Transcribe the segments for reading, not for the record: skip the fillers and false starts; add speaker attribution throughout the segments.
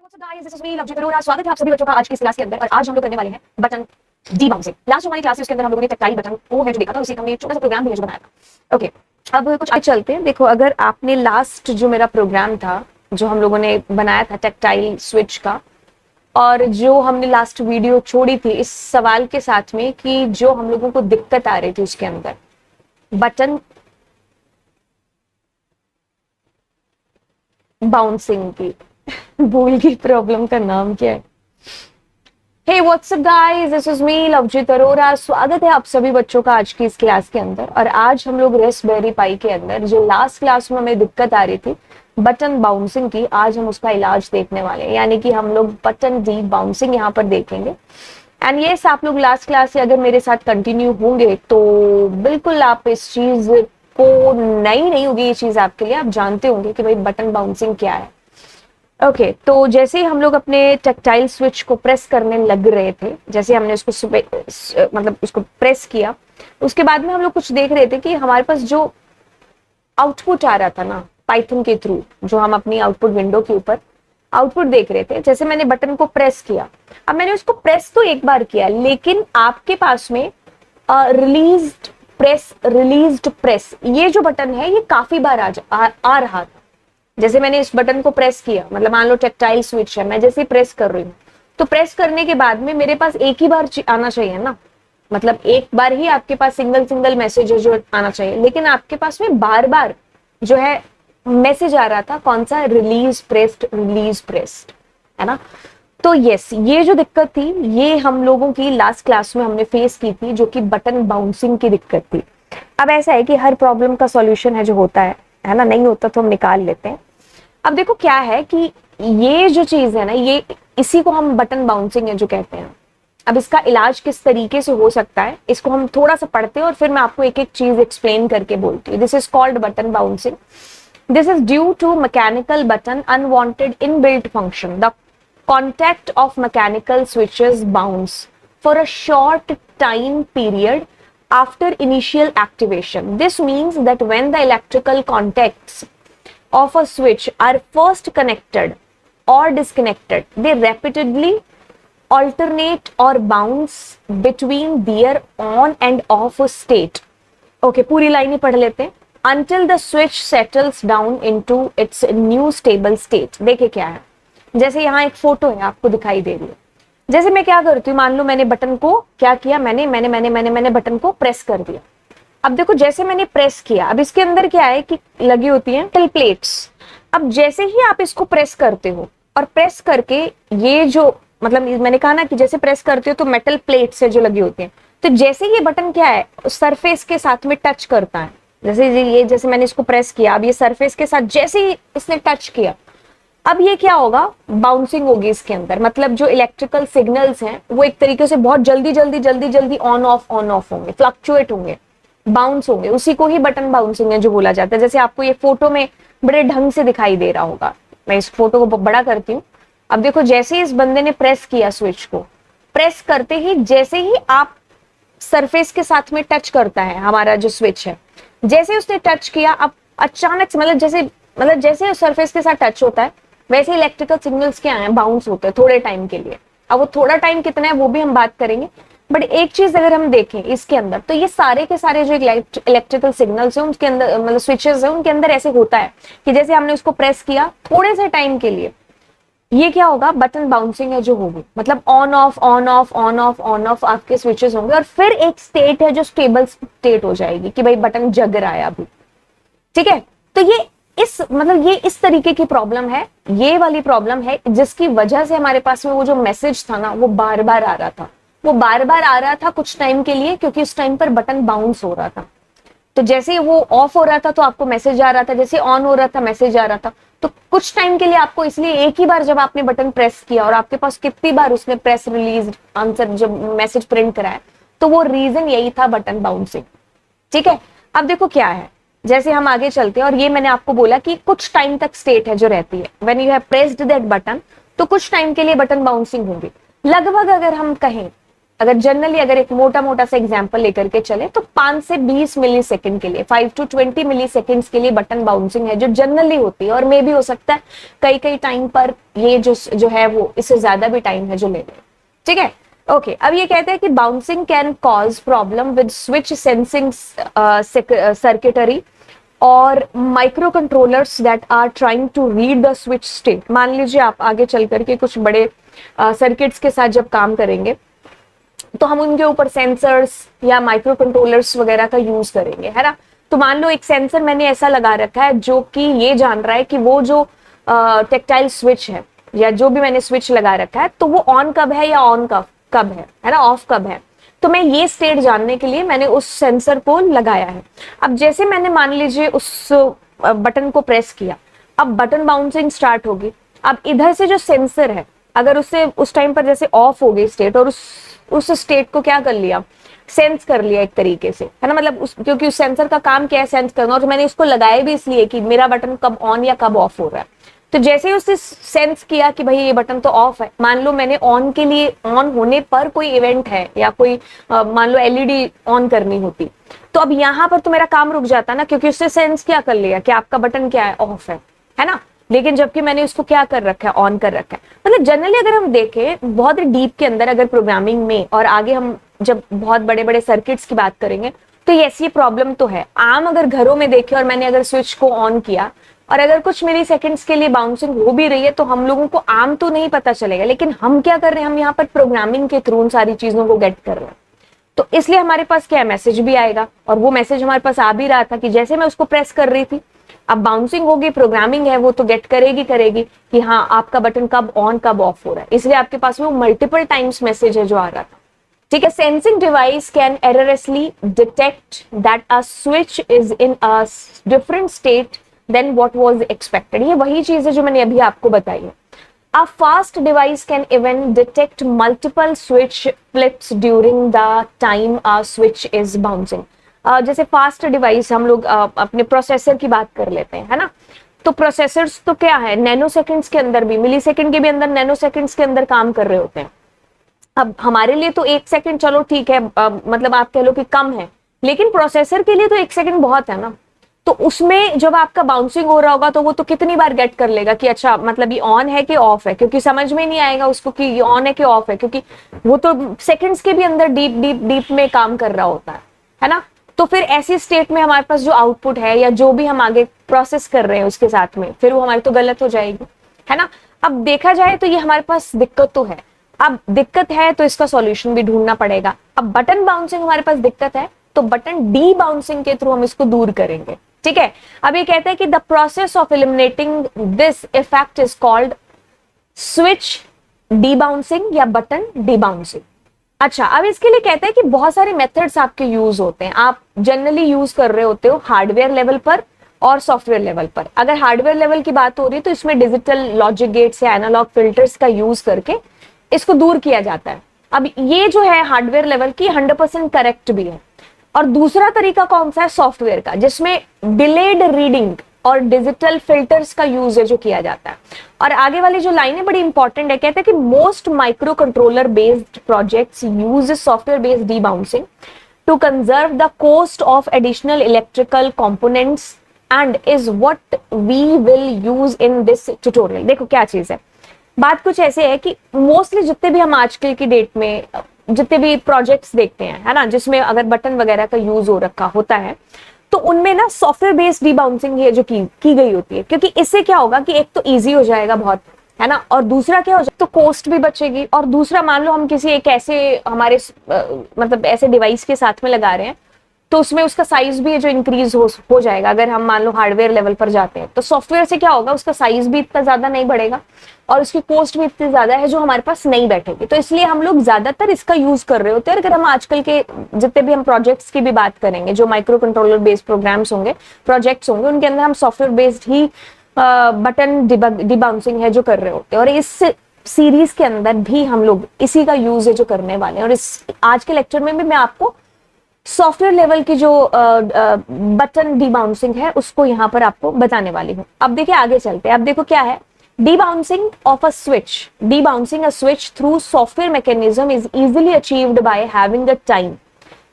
Speaker 1: What's up guys, this is me Lovejeet Arora. स्वागत है आप सभी बच्चों का आज की इस क्लास के अंदर। और आज हम लोग करने वाले हैं बटन डी बाउंसिंग। लास्ट जो हमारी क्लास है उसके अंदर हम लोगों ने टैक्टाइल बटन को है जो देखा था, उसी का हमने एक छोटा सा प्रोग्राम भी है जो बनाया था। ओके, अब कुछ आगे चलते हैं। देखो, अगर आपने लास्ट जो मेरा प्रोग्राम था जो हम लोगों ने बनाया था टैक्टाइल स्विच का, और जो हमने लास्ट वीडियो छोड़ी थी इस सवाल के साथ में कि जो हम लोगों को दिक्कत आ रही थी उसके अंदर बटन बाउंसिंग की भूल गई प्रॉब्लम का नाम क्या है। Hey what's up guys, this is me Lovejeet Arora. स्वागत है आप सभी बच्चों का आज की इस क्लास के अंदर। और आज हम लोग रेस्पबेरी पाई के अंदर जो लास्ट क्लास में हमें दिक्कत आ रही थी बटन बाउंसिंग की, आज हम उसका इलाज देखने वाले हैं। यानी कि हम लोग बटन डी बाउंसिंग यहाँ पर देखेंगे। एंड यस, आप लोग लास्ट क्लास से अगर मेरे साथ कंटिन्यू होंगे तो बिल्कुल आप इस चीज को नई नहीं होगी ये चीज आपके लिए, आप जानते होंगे कि भाई बटन बाउंसिंग क्या है। ओके, तो जैसे ही हम लोग अपने टैक्टाइल स्विच को प्रेस करने लग रहे थे, जैसे हमने उसको मतलब उसको प्रेस किया, उसके बाद में हम लोग कुछ देख रहे थे कि हमारे पास जो आउटपुट आ रहा था ना पाइथन के थ्रू, जो हम अपनी आउटपुट विंडो के ऊपर आउटपुट देख रहे थे, जैसे मैंने बटन को प्रेस किया। अब मैंने उसको प्रेस तो एक बार किया, लेकिन आपके पास में रिलीज्ड प्रेस ये जो बटन है ये काफी बार आ रहा था। जैसे मैंने इस बटन को प्रेस किया, मतलब मान लो टैक्टाइल स्विच है, मैं जैसे ही प्रेस कर रही हूँ तो प्रेस करने के बाद में मेरे पास एक ही बार आना चाहिए ना, मतलब एक बार ही आपके पास सिंगल मैसेज है जो आना चाहिए, लेकिन आपके पास में बार बार जो है मैसेज आ रहा था। कौन सा? रिलीज प्रेस्ड, है ना। तो यस, ये जो दिक्कत थी ये हम लोगों की लास्ट क्लास में हमने फेस की थी, जो कि बटन बाउंसिंग की दिक्कत थी। अब ऐसा है कि हर प्रॉब्लम का सॉल्यूशन है जो होता है ना, नहीं होता तो हम निकाल लेते हैं। अब देखो क्या है कि ये जो चीज है ना, ये इसी को हम बटन बाउंसिंग है जो कहते हैं। अब इसका इलाज किस तरीके से हो सकता है इसको हम थोड़ा सा पढ़ते हैं और फिर मैं आपको एक एक चीज एक्सप्लेन करके बोलती हूँ। This is called button bouncing. This is due to mechanical button unwanted inbuilt function. The contact of mechanical switches bounce for a short time period after initial activation. This means that when the electrical contacts of a switch are first connected or disconnected, they repeatedly alternate or bounce between their on and off state. Okay, पूरी line ही पढ़ लेते हैं। Until the switch settles down into its new stable state. देखिए क्या है, जैसे यहाँ एक फोटो है आपको दिखाई दे रही है। जैसे मैं क्या करती हूँ, मान लो मैंने बटन को क्या किया, मैंने बटन को प्रेस कर दिया। अब देखो जैसे मैंने प्रेस किया, अब इसके अंदर क्या है कि लगी होती है मेटल प्लेट्स। अब जैसे ही आप इसको प्रेस करते हो और प्रेस करके ये जो मतलब मैंने कहा ना कि जैसे प्रेस करते हो तो मेटल प्लेट्स है जो लगी होती है, तो जैसे ये बटन क्या है सरफेस के साथ में टच करता है, जैसे मैंने इसको प्रेस किया, अब ये सरफेस के साथ जैसे ही इसने टच किया, अब ये क्या होगा, बाउंसिंग होगी इसके अंदर। मतलब जो इलेक्ट्रिकल सिग्नल्स हैं वो एक तरीके से बहुत जल्दी ऑन ऑफ होंगे, फ्लक्चुएट होंगे, बाउंस होंगे। उसी को ही बटन बाउंसिंग है जो बोला जाता है। जैसे आपको ये फोटो में बड़े ढंग से दिखाई दे रहा होगा। मैं इस फोटो को बड़ा करती हूँ। अब देखो जैसे ही इस बंदे ने प्रेस किया स्विच को, प्रेस करते ही जैसे ही आप सरफेस के साथ में टच करता है हमारा जो स्विच है, जैसे उसने टच किया, अब अचानक से मतलब जैसे सरफेस के साथ टच होता है वैसे इलेक्ट्रिकल सिग्नल्स क्या है, बाउंस होते हैं थोड़े टाइम के लिए। अब वो थोड़ा टाइम कितना है वो भी हम बात करेंगे, बट एक चीज अगर हम देखें इसके अंदर, तो ये सारे के सारे जो इलेक्ट्रिकल सिग्नल्स हैं उनके अंदर, मतलब स्विचेस है उनके अंदर ऐसे होता है कि जैसे हमने उसको प्रेस किया थोड़े से टाइम के लिए, ये क्या होगा, बटन बाउंसिंग है जो होगी। मतलब ऑन ऑफ आपके स्विचेस होंगे और फिर एक स्टेट है जो स्टेबल स्टेट हो जाएगी कि भाई बटन जग रहा है अभी, ठीक है। तो ये इस तरीके की प्रॉब्लम है, ये वाली प्रॉब्लम है जिसकी वजह से हमारे पास में वो जो मैसेज था ना वो बार बार आ रहा था कुछ टाइम के लिए, क्योंकि उस टाइम पर बटन बाउंस हो रहा था। तो जैसे ही वो ऑफ हो रहा था तो आपको मैसेज आ रहा था, जैसे ऑन हो रहा था मैसेज आ रहा था। तो कुछ टाइम के लिए आपको, इसलिए एक ही बार जब आपने बटन प्रेस किया और आपके पास कितनी बार उसने प्रेस रिलीज आंसर जब मैसेज प्रिंट कराया, तो वो रीजन यही था बटन बाउंसिंग, ठीक है। अब देखो क्या है, जैसे हम आगे चलते हैं, और ये मैंने आपको बोला कि कुछ टाइम तक स्टेट है जो रहती है। When you have pressed that button, तो कुछ टाइम के लिए बटन बाउंसिंग होगी। लगभग अगर हम कहें अगर जनरली अगर एक मोटा मोटा सा एग्जांपल लेकर के चले तो 5 से 20 मिली सेकेंड के लिए, 5 to 20 मिली सेकेंड्स के लिए बटन बाउंसिंग है जो जनरली होती है, और मे भी हो सकता है कई कई टाइम पर ये जो है वो इससे ज्यादा भी टाइम है जो ले ले। ठीक है, ओके। अब ये कहते हैं कि bouncing can cause problem with switch sensing circuitry और micro controllers that are trying to read the switch state. मान लीजिए आप आगे चल करके कुछ बड़े सर्किट्स के साथ जब काम करेंगे तो हम उनके ऊपर सेंसर्स या माइक्रो कंट्रोलर्स वगैरह का यूज करेंगे, है ना। तो मान लो एक सेंसर मैंने ऐसा लगा रखा है जो कि ये जान रहा है कि वो जो टेक्टाइल स्विच है या जो भी मैंने स्विच लगा रखा है तो वो ऑन कब है या ऑन कब है ना, ऑफ कब है। तो मैं ये स्टेट जानने के लिए मैंने उस सेंसर को लगाया है। अब जैसे मैंने मान लीजिए उस बटन को प्रेस किया, अब बटन बाउंसिंग स्टार्ट होगी। अब इधर से जो सेंसर है अगर उससे उस टाइम पर जैसे ऑफ हो गई स्टेट और उस स्टेट को क्या कर लिया, सेंस कर लिया एक तरीके से, है ना। मतलब क्योंकि उस सेंसर का काम क्या है, सेंस करना, और मैंने इसको लगाया भी इसलिए कि मेरा बटन कब ऑन या कब ऑफ हो रहा है। तो जैसे ही उसने सेंस किया कि भाई ये बटन तो ऑफ है, मान लो मैंने ऑन के लिए, ऑन होने पर कोई इवेंट है या कोई मान लो एलईडी ऑन करनी होती, तो अब यहाँ पर तो मेरा काम रुक जाता ना, क्योंकि उसने सेंस क्या कर लिया कि आपका बटन क्या है, ऑफ है ना। लेकिन जबकि मैंने उसको क्या कर रखा है, ऑन कर रखा है। मतलब जनरली अगर हम देखें बहुत डीप के अंदर अगर प्रोग्रामिंग में, और आगे हम जब बहुत बड़े बड़े सर्किट्स की बात करेंगे तो ये प्रॉब्लम तो है आम। अगर घरों में देखें और मैंने अगर स्विच को ऑन किया और अगर कुछ मिली सेकेंड्स के लिए बाउंसिंग हो भी रही है तो हम लोगों को आम तो नहीं पता चलेगा, लेकिन हम क्या कर रहे हैं, हम यहाँ पर प्रोग्रामिंग के थ्रू उन सारी चीजों को गेट कर रहे हैं। तो इसलिए हमारे पास क्या मैसेज भी आएगा, और वो मैसेज हमारे पास आ भी रहा था कि जैसे मैं उसको प्रेस कर रही थी, अब बाउंसिंग होगी, प्रोग्रामिंग है वो तो गेट करेगी कि हाँ आपका बटन कब ऑन कब ऑफ हो रहा है, इसलिए आपके पास में वो मल्टीपल टाइम्स मैसेज है जो आ रहा था। ठीक है, sensing device can errorlessly detect that a switch is in a different state than what was expected. ये वही चीज है जो मैंने अभी आपको बताई है। A fast device can even detect multiple switch flips during the time a switch is bouncing. जैसे फास्ट डिवाइस हम लोग अपने प्रोसेसर की बात कर लेते हैं, है ना। तो प्रोसेसर्स तो क्या है, नैनो सेकंड्स के अंदर भी, मिली सेकंड के भी अंदर, नैनो सेकंड्स के अंदर काम कर रहे होते हैं। अब हमारे लिए तो 1 सेकंड चलो ठीक है, मतलब आप कह लो कि कम है, लेकिन प्रोसेसर के लिए तो 1 सेकंड बहुत है ना। तो उसमें जब आपका बाउंसिंग हो रहा होगा तो वो तो कितनी बार गेट कर लेगा कि अच्छा मतलब ये ऑन है कि ऑफ है, क्योंकि समझ में नहीं आएगा उसको कि ये ऑन है कि ऑफ है, क्योंकि वो तो सेकंड्स के भी अंदर डीप डीप डीप में काम कर रहा होता है ना। तो फिर ऐसी स्टेट में हमारे पास जो आउटपुट है या जो भी हम आगे प्रोसेस कर रहे हैं उसके साथ में फिर वो हमारी तो गलत हो जाएगी, है ना। अब देखा जाए तो ये हमारे पास दिक्कत तो है। अब दिक्कत है तो इसका सॉल्यूशन भी ढूंढना पड़ेगा। अब बटन बाउंसिंग हमारे पास दिक्कत है तो बटन डी बाउंसिंग के थ्रू हम इसको दूर करेंगे। ठीक है, अब ये कहते हैं कि the process of eliminating this effect is called switch debouncing या बटन डीबाउंसिंग। अच्छा, अब इसके लिए कहते हैं कि बहुत सारे मेथड्स आपके यूज होते हैं। आप जनरली यूज कर रहे होते हो हार्डवेयर लेवल पर और सॉफ्टवेयर लेवल पर। अगर हार्डवेयर लेवल की बात हो रही है तो इसमें डिजिटल लॉजिक गेट्स या एनालॉग फिल्टर्स का यूज करके इसको दूर किया जाता है। अब ये जो है हार्डवेयर लेवल की 100% करेक्ट भी है। और दूसरा तरीका कौन सा है, सॉफ्टवेयर का, जिसमें डिलेड रीडिंग और डिजिटल फिल्टर्स का यूज है जो किया जाता है। और आगे वाली जो लाइन है बड़ी इंपॉर्टेंट है, कहते हैं कि most microcontroller based projects use software based debouncing to conserve the cost of additional electrical components and is what we will use in this tutorial. देखो क्या चीज है, बात कुछ ऐसे है कि मोस्टली जितने भी हम आजकल की डेट में जितने भी प्रोजेक्ट्स देखते हैं, है ना, जिसमें अगर बटन वगैरह का यूज हो रखा होता है तो उनमें ना सॉफ्टवेयर बेस्ड डीबाउंसिंग है जो की गई होती है। क्योंकि इससे क्या होगा कि एक तो इजी हो जाएगा बहुत, है ना, और दूसरा क्या हो जाएगा तो कॉस्ट भी बचेगी। और दूसरा मान लो हम किसी एक ऐसे हमारे मतलब ऐसे डिवाइस के साथ में लगा रहे हैं तो उसमें उसका साइज भी जो इंक्रीज हो जाएगा। अगर हम मान लो हार्डवेयर लेवल पर जाते हैं तो सॉफ्टवेयर से क्या होगा, उसका साइज भी इतना ज्यादा नहीं बढ़ेगा और उसकी कॉस्ट भी इतनी ज्यादा है जो हमारे पास नहीं बैठेगी। तो इसलिए हम लोग ज्यादातर इसका यूज कर रहे होते हैं। अगर हम आजकल के जितने भी हम प्रोजेक्ट्स की भी बात करेंगे, जो माइक्रो कंट्रोलर बेस्ड प्रोग्राम्स होंगे, प्रोजेक्ट्स होंगे, उनके अंदर हम सॉफ्टवेयर बेस्ड ही बटन डिबाउंसिंग है जो कर रहे होते हैं। और इस सीरीज के अंदर भी हम लोग इसी का यूज है जो करने वाले हैं। और इस आज के लेक्चर में भी मैं आपको सॉफ्टवेयर लेवल की जो बटन डीबाउंसिंग है उसको यहाँ पर आपको बताने वाली हूँ। अब देखिए आगे चलते हैं। अब देखो क्या है, Debouncing of a switch, debouncing a switch through software mechanism is easily achieved by having the time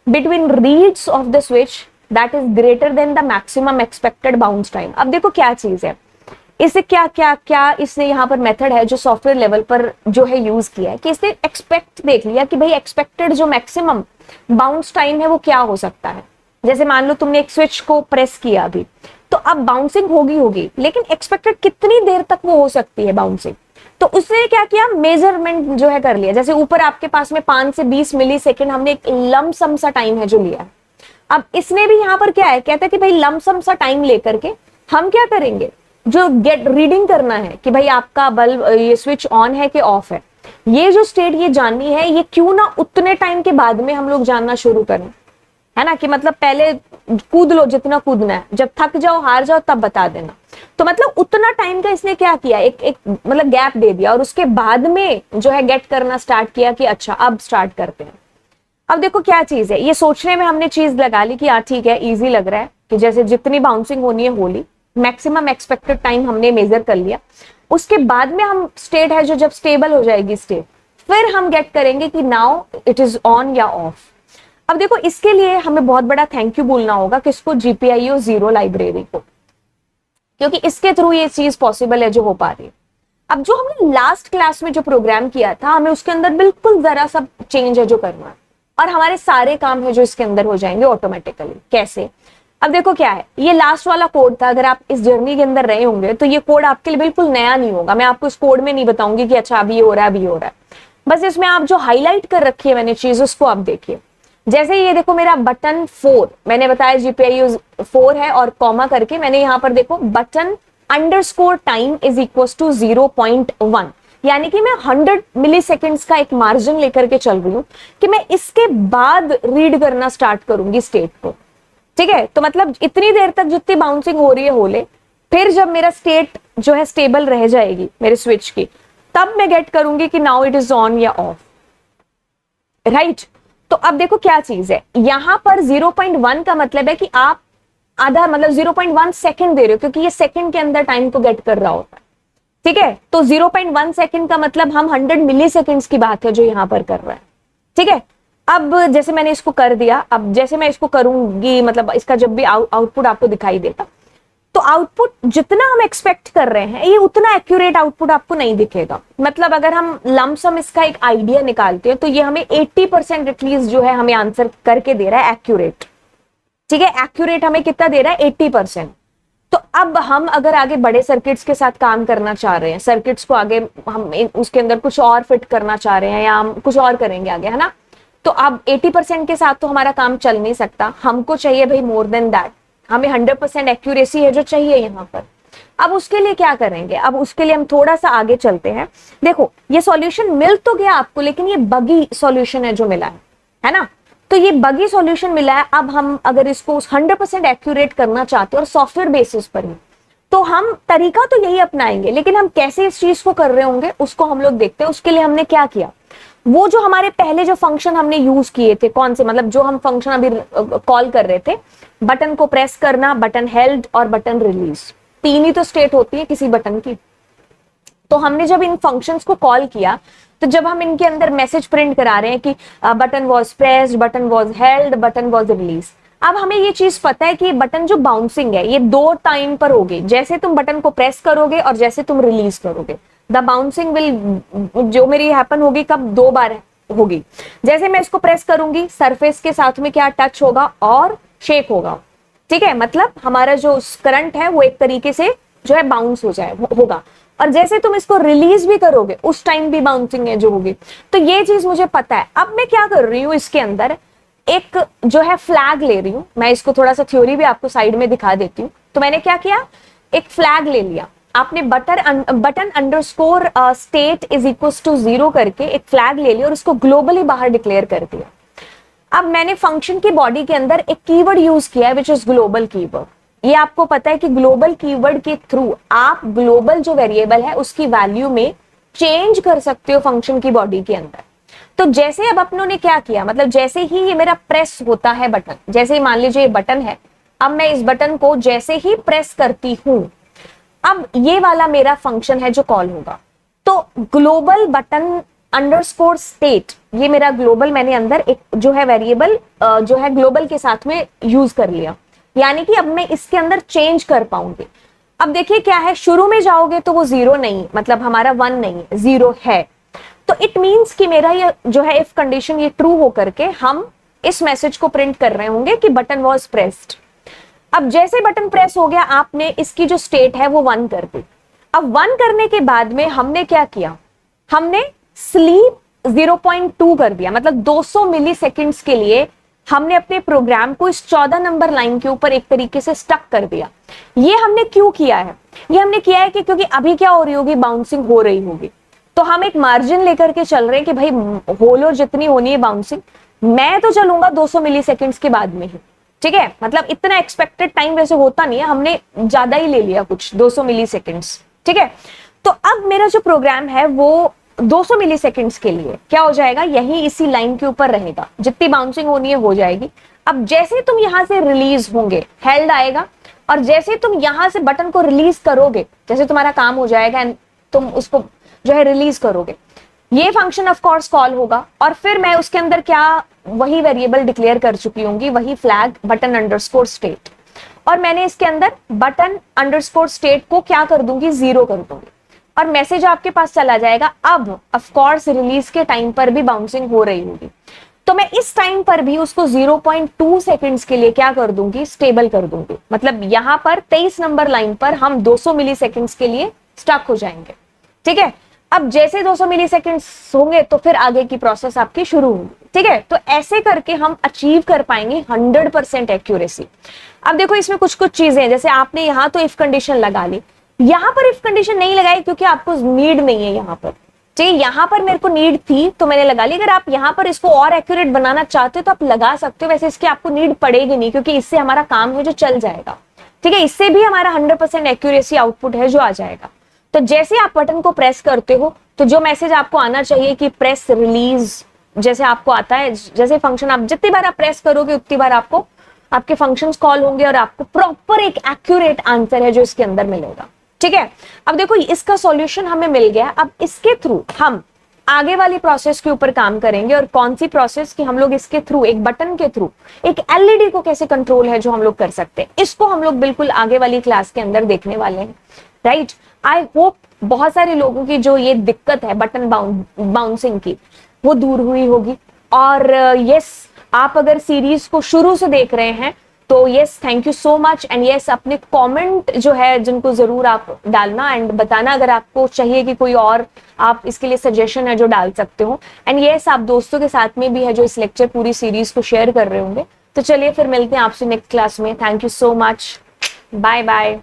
Speaker 1: between reads of the switch that is greater than the maximum expected bounce time. अब देखो क्या चीज है, इसे क्या क्या क्या इसने यहाँ पर मेथड है जो सॉफ्टवेयर लेवल पर जो है यूज किया है कि इसने एक्सपेक्ट देख लिया कि भाई एक्सपेक्टेड जो मैक्सिमम बाउंस टाइम है वो क्या हो सकता है। जैसे मान लो तुमने एक स्विच को प्रेस किया अभी, तो अब बाउंसिंग होगी, लेकिन एक्सपेक्टेड कितनी देर तक वो हो सकती है बाउंसिंग, तो उसने क्या किया, मेजरमेंट जो है कर लिया। जैसे ऊपर आपके पास में 5 से 20 मिली सेकेंड हमने एक लमसम सा टाइम है जो लिया। अब इसने भी यहाँ पर क्या है, कहता है कि भाई लमसम सा टाइम लेकर के हम क्या करेंगे, जो गेट रीडिंग करना है कि भाई आपका बल्ब ये स्विच ऑन है कि ऑफ है, ये जो स्टेट ये जाननी है, ये क्यों ना उतने टाइम के बाद में हम लोग जानना शुरू करें, है ना, कि मतलब पहले कूद लो जितना कूदना है, जब थक जाओ हार जाओ तब बता देना। तो मतलब उतना टाइम का इसने क्या किया, एक मतलब गैप दे दिया और उसके बाद में जो है गेट करना स्टार्ट किया कि अच्छा अब स्टार्ट करते हैं। अब देखो क्या चीज है, ये सोचने में हमने चीज लगा ली कि यार ठीक है इजी लग रहा है कि जैसे जितनी बाउंसिंग होनी है होली, मैक्सिमम एक्सपेक्टेड टाइम हमने मेजर कर लिया। उसके बाद में हम स्टेट है जो जब स्टेबल हो जाएगी स्टेट, फिर हम गेट करेंगे कि नाउ इट इज ऑन या ऑफ। अब देखो इसके लिए हमें बहुत बड़ा थैंक यू बोलना होगा किसको, GPIO 0 लाइब्रेरी को, क्योंकि इसके थ्रू ये चीज पॉसिबल है जो हो पा रही है। अब जो हमने लास्ट क्लास में जो प्रोग्राम किया था, हमें उसके अंदर बिल्कुल जरा सा चेंज है जो करना है और हमारे सारे काम है जो इसके अंदर हो जाएंगे ऑटोमेटिकली। कैसे, अब देखो क्या है, ये लास्ट वाला कोड था, अगर आप इस जर्नी के अंदर रहे होंगे तो ये कोड आपके लिए बिल्कुल नया नहीं होगा। मैं आपको इस कोड में नहीं बताऊंगी कि अच्छा अभी ये हो रहा है अभी हो रहा है, बस इसमें आप जो हाईलाइट कर रखी है मैंने चीज उसको आप देखिए। जैसे ये देखो मेरा बटन 4, मैंने बताया GPIO 4 है और कॉमा करके मैंने यहाँ पर देखो button underscore time is equal to 0.1, यानी कि मैं 100 मिली सेकेंड्स का एक मार्जिन लेकर के चल रही हूँ कि मैं इसके बाद रीड करना स्टार्ट करूंगी स्टेट को। ठीक है, तो मतलब इतनी देर तक जितनी बाउंसिंग हो रही है हो ले, फिर जब मेरा स्टेट जो है स्टेबल रह जाएगी मेरे स्विच की, तब मैं गेट करूंगी कि नाउ इट इज ऑन या ऑफ, राइट। तो अब देखो क्या चीज है, यहां पर 0.1 का मतलब है कि आप आधा मतलब 0.1 सेकंड दे रहे हो, क्योंकि ये सेकंड के अंदर टाइम को गेट कर रहा होता है। ठीक है, तो 0.1 सेकंड का मतलब हम 100 मिली सेकेंड्स की बात है जो यहां पर कर रहा है। ठीक है, अब जैसे मैंने इसको कर दिया, अब जैसे मैं इसको करूंगी, मतलब इसका जब भी आउटपुट आपको दिखाई देता, तो आउटपुट जितना हम एक्सपेक्ट कर रहे हैं ये उतना एक्यूरेट आउटपुट आपको नहीं दिखेगा। मतलब अगर हम लमसम इसका एक आइडिया निकालते हैं तो ये हमें 80% एटलीस्ट जो है हमें आंसर करके दे रहा है एक्यूरेट। ठीक है, एक्यूरेट हमें कितना दे रहा है, 80%। तो अब हम अगर आगे बड़े सर्किट्स के साथ काम करना चाह रहे हैं, सर्किट्स को आगे हम उसके अंदर कुछ और फिट करना चाह रहे हैं या हम कुछ और करेंगे आगे, है ना, तो अब 80% के साथ तो हमारा काम चल नहीं सकता, हमको चाहिए भाई मोर देन दैट, हमें 100% एक्यूरेसी है जो चाहिए यहाँ पर। अब उसके लिए क्या करेंगे, अब उसके लिए हम थोड़ा सा आगे चलते हैं। देखो ये सॉल्यूशन मिल तो गया आपको, लेकिन ये बगी सॉल्यूशन है जो मिला है ना, तो ये बगी सॉल्यूशन मिला है। अब हम अगर इसको 100% एक्यूरेट करना चाहते हैं और सॉफ्टवेयर बेसिस पर ही, तो हम तरीका तो यही अपनाएंगे, लेकिन हम कैसे इस चीज को कर रहे होंगे उसको हम लोग देखते हैं। उसके लिए हमने क्या किया, वो जो हमारे पहले जो फंक्शन हमने यूज किए थे, कौन से, मतलब जो हम फंक्शन अभी कॉल कर रहे थे, बटन को प्रेस करना, बटन हेल्ड और बटन रिलीज, 3 ही तो स्टेट होती है किसी बटन की। तो हमने जब इन फंक्शंस को कॉल किया, तो जब हम इनके अंदर मैसेज प्रिंट करा रहे हैं कि button was pressed, button was held, button was release, अब हमें ये चीज पता है कि बटन जो बाउंसिंग है ये 2 टाइम पर होगी, जैसे तुम बटन को प्रेस करोगे और जैसे तुम रिलीज करोगे। द बाउंसिंग विल जो मेरी हैपन होगी कब, 2 बार होगी। जैसे मैं इसको प्रेस करूंगी, सरफेस के साथ में क्या टच होगा और शेक होगा। ठीक है, मतलब हमारा जो करंट है वो एक तरीके से जो है बाउंस हो जाए होगा, और जैसे तुम इसको रिलीज भी करोगे उस टाइम भी बाउंसिंग है जो होगी। तो ये चीज मुझे पता है। अब मैं क्या कर रही हूँ, इसके अंदर एक जो है फ्लैग ले रही हूँ, मैं इसको थोड़ा सा थ्योरी भी आपको साइड में दिखा देती हूँ। तो मैंने क्या किया, एक फ्लैग ले लिया, आपने button underscore state is equal to 0 करके एक फ्लैग ले लिया और उसको ग्लोबली बाहर डिक्लेयर कर दिया। अब मैंने फंक्शन की बॉडी के अंदर एक कीवर्ड यूज किया है विच इज ग्लोबल कीवर्ड। ये आपको पता है कि ग्लोबल कीवर्ड के थ्रू आप ग्लोबल जो वेरिएबल है उसकी वैल्यू में चेंज कर सकते हो फंक्शन की बॉडी के अंदर। तो जैसे अब अपनों ने क्या किया, मतलब जैसे ही ये मेरा प्रेस होता है बटन, जैसे ही मान लीजिए ये बटन है, अब मैं इस बटन को जैसे ही प्रेस करती हूं अब ये वाला मेरा फंक्शन है जो कॉल होगा। तो ग्लोबल बटन अंडरस्कोर स्टेट, ये मेरा ग्लोबल मैंने अंदर एक जो है वेरिएबल जो है ग्लोबल के साथ में यूज कर लिया, यानी कि अब मैं इसके अंदर चेंज कर पाऊंगी। अब देखिए क्या है, शुरू में जाओगे तो वो 0 नहीं, मतलब हमारा 1 नहीं है, 0 है। तो इट मीन्स कि मेरा ये जो है इफ कंडीशन ये ट्रू होकर के हम इस मैसेज को प्रिंट कर रहे होंगे कि बटन वॉज प्रेस्ड। अब जैसे बटन प्रेस हो गया, आपने इसकी जो स्टेट है वो 1 कर दी। अब 1 करने के बाद में हमने क्या किया, हमने स्लीप 0.2 कर दिया, मतलब 200 मिली सेकेंड्स के लिए हमने अपने प्रोग्राम को इस 14 नंबर लाइन के ऊपर एक तरीके से स्टक कर दिया। ये हमने क्यों किया है, ये हमने किया है कि क्योंकि अभी क्या हो रही होगी, बाउंसिंग हो रही होगी, तो हम एक मार्जिन लेकर के चल रहे हैं कि भाई होलो जितनी होनी है बाउंसिंग, मैं तो चलूंगा 200 मिली सेकेंड्स के बाद में ही, ठीक है। मतलब इतना एक्सपेक्टेड टाइम वैसे होता नहीं है, हमने ज्यादा ही ले लिया कुछ 200 मिली सेकेंड्स, ठीक है। तो अब मेरा जो प्रोग्राम है वो 200 मिली सेकेंड्स के लिए क्या हो जाएगा, यही इसी लाइन के ऊपर रहेगा, जितनी बाउंसिंग होनी है हो जाएगी। अब जैसे तुम यहां से रिलीज होंगे, हेल्ड आएगा, और जैसे तुम यहां से बटन को रिलीज करोगे, जैसे तुम्हारा काम हो जाएगा एंड तुम उसको जो है रिलीज करोगे, ये फंक्शन ऑफ कोर्स कॉल होगा। और फिर मैं उसके अंदर क्या, वही वेरिएबल डिक्लेयर कर चुकी होंगी, वही फ्लैग बटन अंडरस्कोर स्टेट, और मैंने इसके अंदर बटन अंडरस्कोर स्टेट को क्या कर दूंगी, 0 कर दूंगी, और मैसेज आपके पास चला जाएगा। अब ऑफ कोर्स रिलीज के टाइम पर भी बाउंसिंग हो रही होगी, तो मैं इस टाइम पर भी उसको 0.2 सेकेंड्स के लिए क्या कर दूंगी, स्टेबल कर दूंगी। मतलब यहां पर 23 नंबर लाइन पर हम 200 मिली सेकेंड्स के लिए स्टक हो जाएंगे, ठीक है। अब जैसे 200 मिली सेकेंड्स होंगे तो फिर आगे की प्रोसेस आपकी शुरू होगी, ठीक है। तो ऐसे करके हम अचीव कर पाएंगे 100% एक्यूरेसी। अब देखो इसमें कुछ कुछ चीजें, जैसे आपने यहाँ तो इफ कंडीशन लगा ली, यहां पर इफ कंडीशन नहीं लगाई क्योंकि आपको नीड नहीं है यहाँ पर, ठीक है। यहां पर मेरे को नीड थी तो मैंने लगा ली। अगर आप यहां पर इसको और एक्यूरेट बनाना चाहते हो तो आप लगा सकते हो, वैसे इसकी आपको नीड पड़ेगी नहीं, क्योंकि इससे हमारा काम है जो चल जाएगा, ठीक है। इससे भी हमारा 100% एक्यूरेसी आउटपुट है जो आ जाएगा। तो जैसे आप बटन को प्रेस करते हो तो जो मैसेज आपको आना चाहिए कि प्रेस रिलीज, जैसे आपको आता है, जैसे फंक्शन आप जितनी बार आप प्रेस करोगे उतनी बार आपको आपके फंक्शंस कॉल होंगे और आपको प्रॉपर एक एक्यूरेट आंसर है जो इसके अंदर मिलेगा, ठीक है। अब देखो इसका सॉल्यूशन हमें मिल गया। अब इसके थ्रू हम आगे वाली प्रोसेस के ऊपर काम करेंगे, और कौन सी प्रोसेस कि हम लोग इसके थ्रू, एक बटन के थ्रू एक एलईडी को कैसे कंट्रोल है जो हम लोग कर सकते हैं, इसको हम लोग बिल्कुल आगे वाली क्लास के अंदर देखने वाले हैं, राइट। आई होप बहुत सारे लोगों की जो ये दिक्कत है बटन बाउंसिंग की वो दूर हुई होगी। और यस, आप अगर सीरीज को शुरू से देख रहे हैं तो yes, thank you so much. And yes, अपने कमेंट जो है जिनको जरूर आप डालना एंड बताना अगर आपको चाहिए कि कोई और आप इसके लिए सजेशन है जो डाल सकते हो। एंड यस, आप दोस्तों के साथ में भी है जो इस लेक्चर पूरी सीरीज को शेयर कर रहे होंगे। तो चलिए फिर मिलते हैं आपसे नेक्स्ट क्लास में। Thank you so much, bye bye.